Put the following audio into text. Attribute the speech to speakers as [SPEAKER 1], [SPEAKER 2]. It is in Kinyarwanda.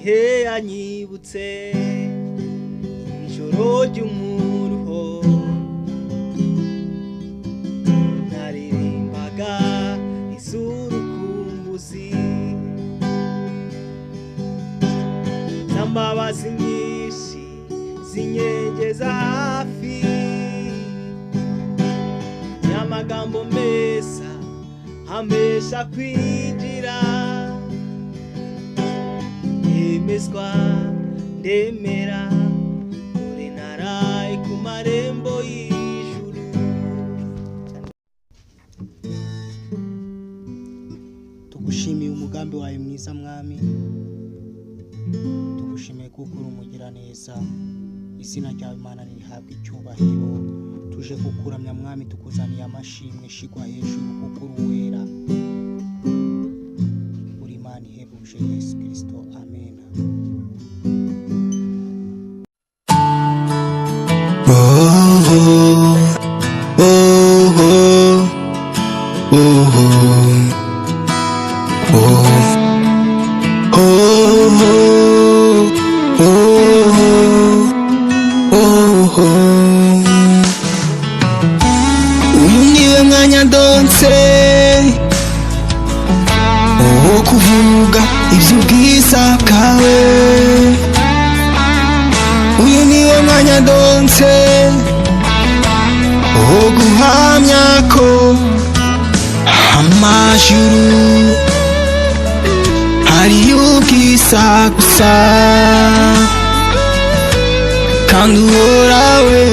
[SPEAKER 1] igihe yanyibutse ijoro ry'umuruho naririmbaga iz'urukumbuzi n'ambabazi nyinshi zinyegeza hafi y'amagambo meza amesha kwinjira yemezwa ndemera dore naraye ku marembo y'ijuru. Tugushimiye umugambi wawe mwiza mwami, tugushimiye kuko uri umugiraneza, izina ryawe Imana rihabwa icyubahiro. Tuje kukuramya mwami, tukuzaniye amashimwe shigwa hejuru kuko uri uwera, uri Imana ihebuje Yesu Kristo, amen. Niwe mwanya ndonse wo kuvuga iby'ubwiza bwawe, uyu niwe mwanya ndonse wo guhamya ko amajuru hari ubwiza gusa kandi uhorawe